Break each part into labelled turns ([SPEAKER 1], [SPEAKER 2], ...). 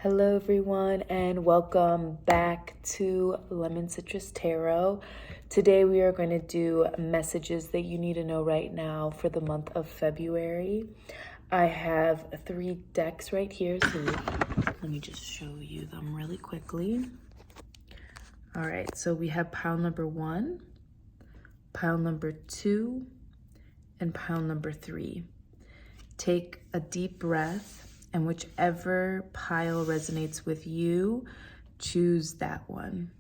[SPEAKER 1] Hello everyone and welcome back to Lemon Citrus Tarot. Today we are going to do messages that you need to know right now for the month of February. I have 3 decks right here, so let me just show you them really quickly. All right, so we have pile number 1, pile number 2, and pile number 3. Take a deep breath, and whichever pile resonates with you, choose that one.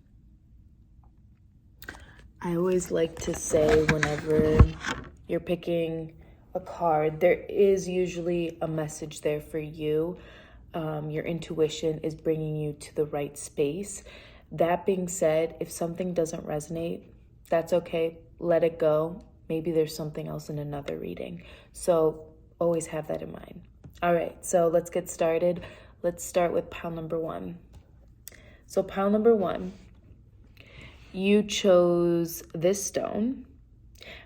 [SPEAKER 1] I always like to say whenever you're picking a card, there is usually a message there for you. Your intuition is bringing you to the right space. That being said, if something doesn't resonate, that's okay. Let it go. Maybe there's something else in another reading. So always have that in mind. All right, so let's get started. Let's start with pile number 1. So pile number 1, you chose this stone,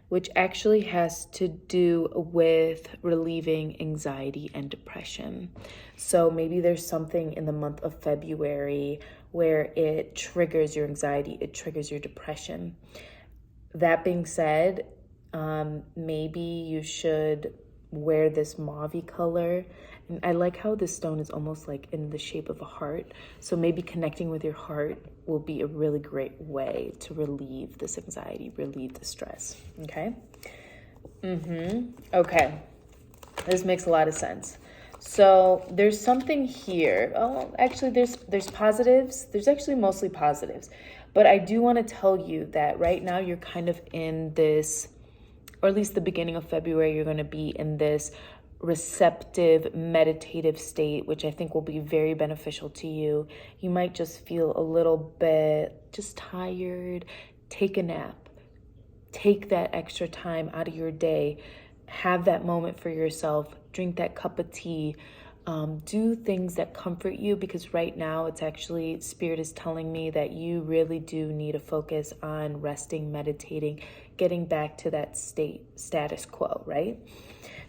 [SPEAKER 1] which actually has to do with relieving anxiety and depression. So maybe there's something in the month of February where it triggers your anxiety, it triggers your depression. That being said, maybe you should wear this mauve color. And I like how this stone is almost like in the shape of a heart. So maybe connecting with your heart will be a really great way to relieve this anxiety, relieve the stress. Okay. Okay. This makes a lot of sense. So there's something here. Oh, actually there's positives. There's actually mostly positives. But I do want to tell you that right now you're kind of in this, or at least the beginning of February, you're going to be in this receptive, meditative state, which I think will be very beneficial to you. You might just feel a little bit just tired. Take a nap. Take that extra time out of your day. Have that moment for yourself. Drink that cup of tea. Do things that comfort you, because right now it's actually, Spirit is telling me that you really do need to focus on resting, meditating, getting back to that status quo, right?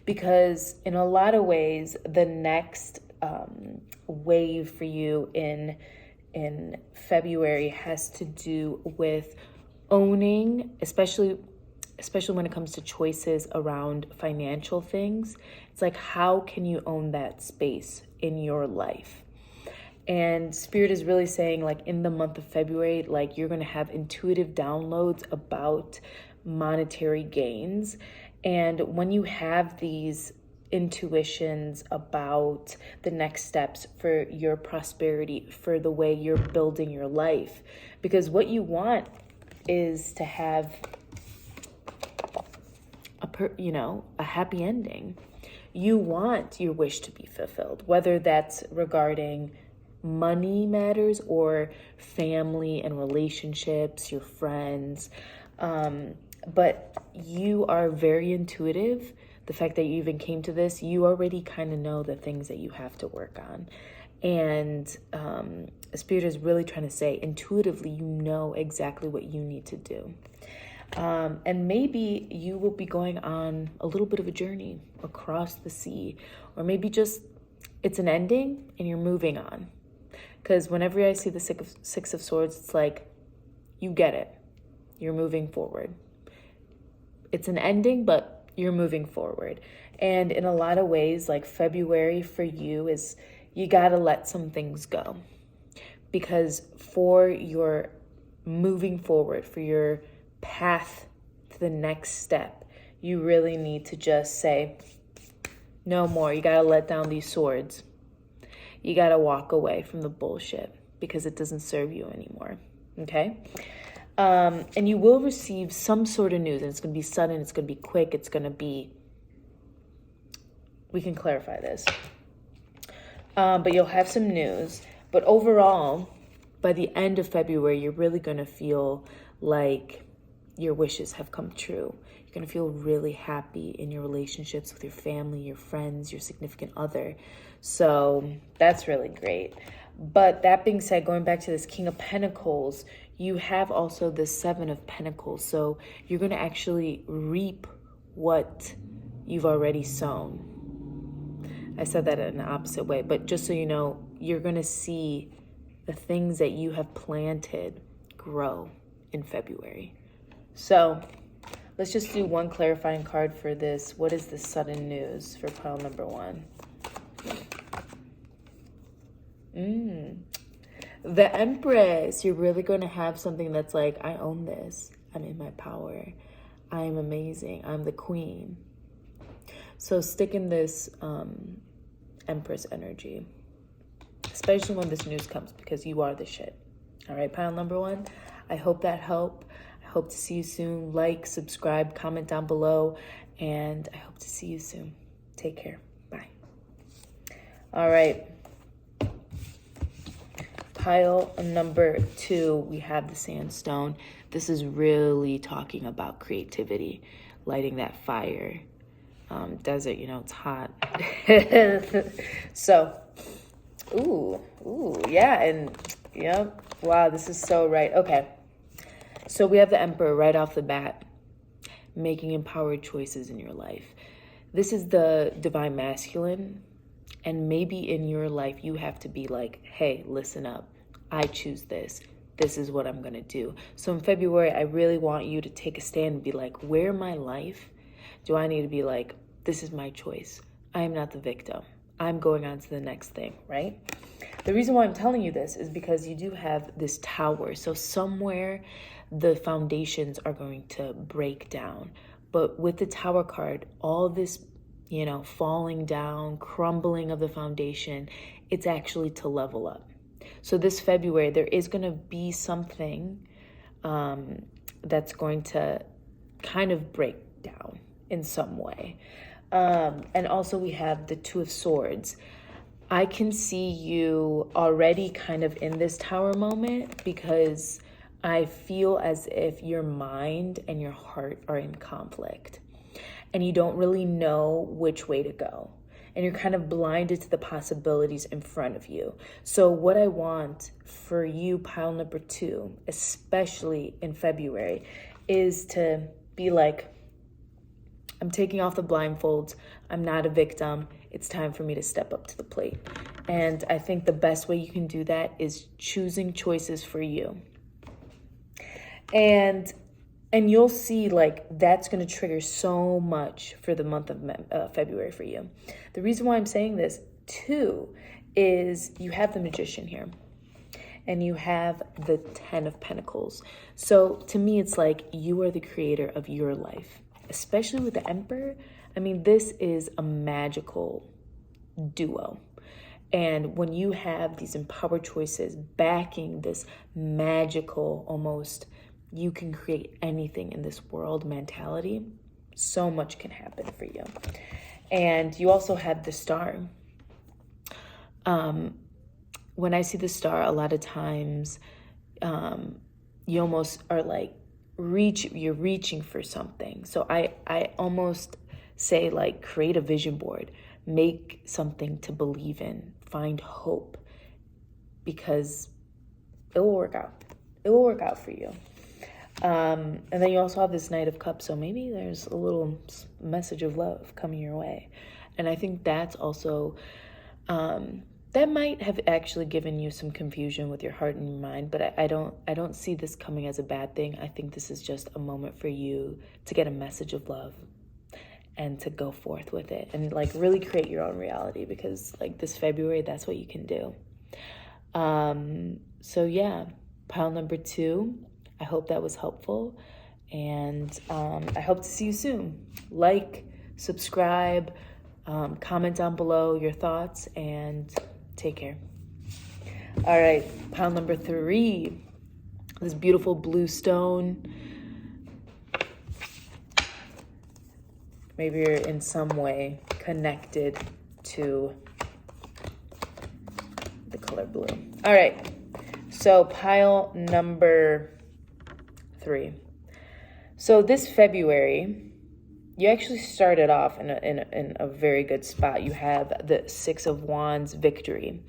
[SPEAKER 1] Because in a lot of ways, the next wave for you in February has to do with owning, especially when it comes to choices around financial things. It's like, how can you own that space in your life? And Spirit is really saying, like, in the month of February, like, you're going to have intuitive downloads about monetary gains. And when you have these intuitions about the next steps for your prosperity, for the way you're building your life, because what you want is to have a happy ending. You want your wish to be fulfilled, whether that's regarding money matters or family and relationships, your friends. But you are very intuitive. The fact that you even came to this, you already kind of know the things that you have to work on. And Spirit is really trying to say, intuitively, you know exactly what you need to do. And maybe you will be going on a little bit of a journey across the sea, or maybe just it's an ending and you're moving on. Because whenever I see the Six of Swords, it's like, you get it. You're moving forward. It's an ending, but you're moving forward. And in a lot of ways, like, February for you is, you got to let some things go. Because for your moving forward, for your path to the next step, you really need to just say, no more. You got to let down these swords. You got to walk away from the bullshit because it doesn't serve you anymore. Okay? And you will receive some sort of news, and it's going to be sudden, it's going to be quick, it's going to be, we can clarify this. But you'll have some news. But overall, by the end of February, you're really going to feel like your wishes have come true. You're going to feel really happy in your relationships with your family, your friends, your significant other. So that's really great. But that being said, going back to this King of Pentacles, you have also the Seven of Pentacles. So you're going to actually reap what you've already sown. I said that in the opposite way, but just so you know, you're going to see the things that you have planted grow in February. So let's just do one clarifying card for this. What is the sudden news for pile number 1? The Empress. You're really going to have something that's like, I own this. I'm in my power. I am amazing. I'm the queen. So stick in this Empress energy, especially when this news comes, because you are the shit. All right, pile number 1. I hope that helped. I hope to see you soon. Like, subscribe, comment down below, and I hope to see you soon. Take care. Bye. All right. Pile number 2, we have the Sandstone. This is really talking about creativity, lighting that fire. Desert, it's hot. So, yeah, and yep. Wow, this is so right. Okay. So we have the Emperor right off the bat, making empowered choices in your life. This is the divine masculine. And maybe in your life, you have to be like, hey, listen up. I choose this. This is what I'm going to do. So in February, I really want you to take a stand and be like, where in my life do I need to be like, this is my choice. I am not the victim. I'm going on to the next thing, right? The reason why I'm telling you this is because you do have this tower. So somewhere the foundations are going to break down. But with the Tower card, all this falling down, crumbling of the foundation, it's actually to level up. So this February, there is going to be something that's going to kind of break down in some way. And also we have the Two of Swords. I can see you already kind of in this Tower moment, because I feel as if your mind and your heart are in conflict. And you don't really know which way to go. And you're kind of blinded to the possibilities in front of you. So what I want for you, pile number 2, especially in February, is to be like, I'm taking off the blindfolds. I'm not a victim. It's time for me to step up to the plate. And I think the best way you can do that is choosing choices for you. And you'll see, like, that's going to trigger so much for the month of February for you. The reason why I'm saying this, too, is you have the Magician here. And you have the 10 of Pentacles. So, to me, it's like you are the creator of your life. Especially with the Emperor. I mean, this is a magical duo. And when you have these empowered choices backing this magical, almost, you can create anything in this world mentality, so much can happen for you. And you also have the Star. When I see the Star, a lot of times you almost are like, you're reaching for something. So I almost say, like, create a vision board, make something to believe in, find hope, because it will work out. It will work out for you. And then you also have this Knight of Cups. So maybe there's a little message of love coming your way. And I think that's also, that might have actually given you some confusion with your heart and your mind, but I don't see this coming as a bad thing. I think this is just a moment for you to get a message of love and to go forth with it and, like, really create your own reality, because, like, this February, that's what you can do. So yeah, pile number 2, I hope that was helpful, and I hope to see you soon. Like, subscribe, comment down below your thoughts, and take care. All right, pile number 3, this beautiful blue stone. Maybe you're in some way connected to the color blue. All right, so pile number 3. So this February, you actually started off in a very good spot. You have the 6 of Wands, victory.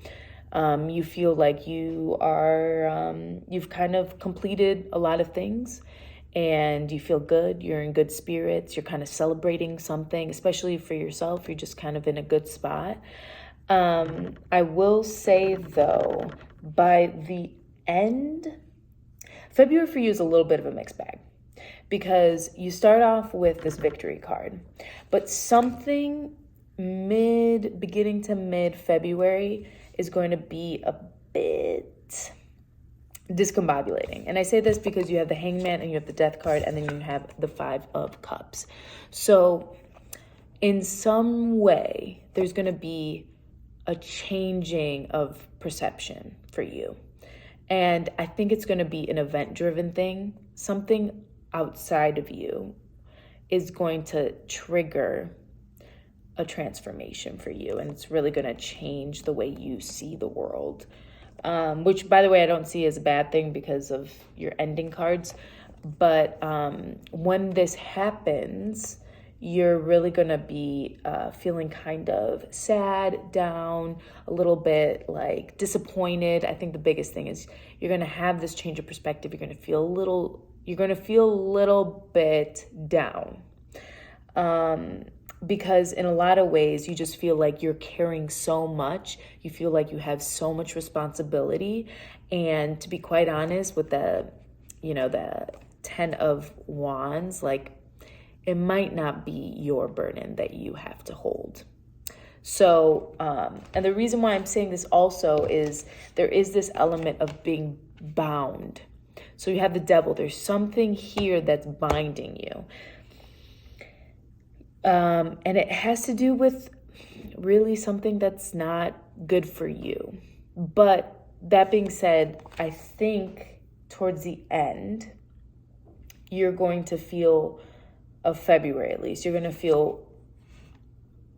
[SPEAKER 1] You feel like you are, you've kind of completed a lot of things, and you feel good. You're in good spirits. You're kind of celebrating something, especially for yourself. You're just kind of in a good spot. I will say though, by the end, February for you is a little bit of a mixed bag because you start off with this victory card, but something beginning to mid February is going to be a bit discombobulating. And I say this because you have the Hangman and you have the Death card, and then you have the Five of Cups. So in some way, there's going to be a changing of perception for you. And I think it's going to be an event-driven thing. Something outside of you is going to trigger a transformation for you. And it's really going to change the way you see the world. Which, by the way, I don't see as a bad thing because of your ending cards. But when this happens, you're really going to be feeling kind of sad, down, a little bit like disappointed. I think the biggest thing is you're going to have this change of perspective. You're going to feel a little bit down. Because in a lot of ways, you just feel like you're carrying so much. You feel like you have so much responsibility. And to be quite honest, with the 10 of Wands, like, it might not be your burden that you have to hold. So, and the reason why I'm saying this also is there is this element of being bound. So you have the Devil. There's something here that's binding you. And it has to do with really something that's not good for you. But that being said, I think towards the end, you're going to feel, of February at least, you're going to feel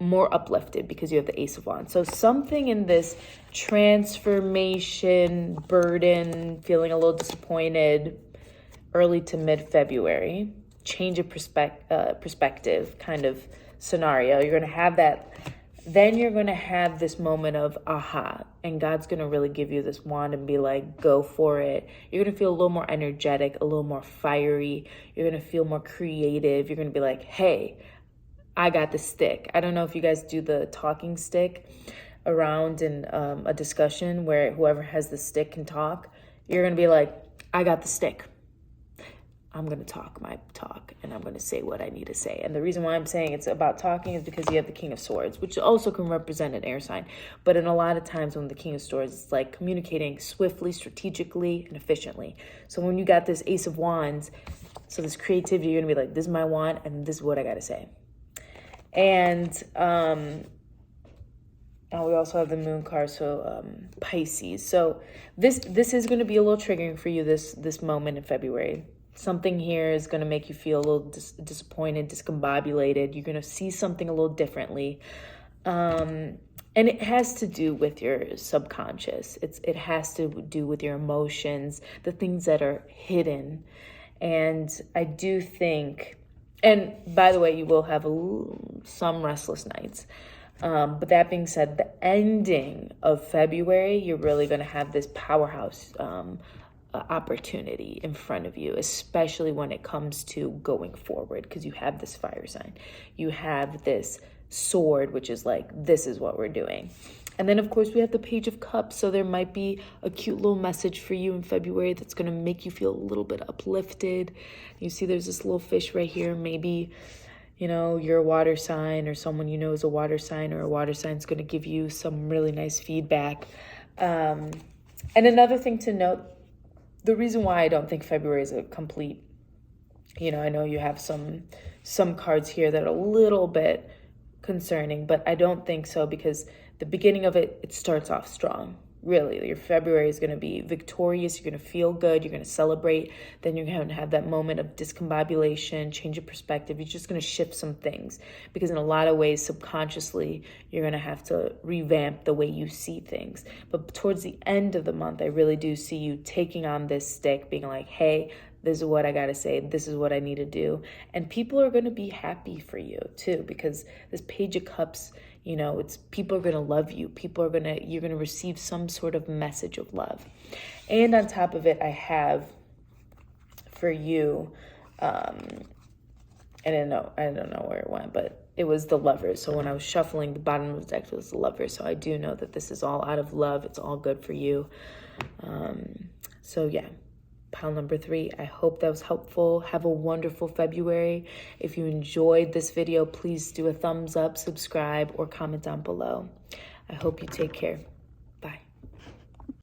[SPEAKER 1] more uplifted because you have the Ace of Wands. So something in this transformation, burden, feeling a little disappointed, early to mid-February, change of perspective kind of scenario. You're going to have that. Then you're going to have this moment of aha, and God's going to really give you this wand and be like, go for it. You're going to feel a little more energetic, a little more fiery. You're going to feel more creative. You're going to be like, hey, I got the stick. I don't know if you guys do the talking stick around in a discussion where whoever has the stick can talk. You're going to be like, I got the stick. I'm going to talk my talk, and I'm going to say what I need to say. And the reason why I'm saying it's about talking is because you have the King of Swords, which also can represent an air sign. But in a lot of times when the King of Swords, it's like communicating swiftly, strategically, and efficiently. So when you got this Ace of Wands, so this creativity, you're going to be like, this is my wand, and this is what I got to say. And we also have the Moon card, so Pisces. So this is going to be a little triggering for you this moment in February. Something here is going to make you feel a little disappointed, discombobulated. You're going to see something a little differently. And it has to do with your subconscious. It has to do with your emotions, the things that are hidden. And I do think, and by the way, you will have some restless nights. But that being said, the ending of February, you're really going to have this powerhouse opportunity in front of you, especially when it comes to going forward, because you have this fire sign. You have this sword, which is like, this is what we're doing. And then, of course, we have the Page of Cups. So there might be a cute little message for you in February that's going to make you feel a little bit uplifted. You see there's this little fish right here. Maybe, you're a water sign, or someone you know is a water sign, or a water sign is going to give you some really nice feedback. And another thing to note, the reason why I don't think February is a complete, I know you have some cards here that are a little bit concerning, but I don't think so, because the beginning of it starts off strong. Really, your February is going to be victorious. You're going to feel good. You're going to celebrate. Then you're going to have that moment of discombobulation, change of perspective. You're just going to shift some things, because in a lot of ways, subconsciously, you're going to have to revamp the way you see things. But towards the end of the month, I really do see you taking on this stick, being like, hey, this is what I got to say. This is what I need to do. And people are going to be happy for you too, because this Page of Cups, it's people are going to love you. You're going to receive some sort of message of love. And on top of it, I have for you I don't know where it went, but it was the Lovers. So when I was shuffling, the bottom of the deck was the Lovers. So I do know that this is all out of love. It's all good for you. So yeah, pile number 3. I hope that was helpful. Have a wonderful February. If you enjoyed this video, please do a thumbs up, subscribe, or comment down below. I hope you take care.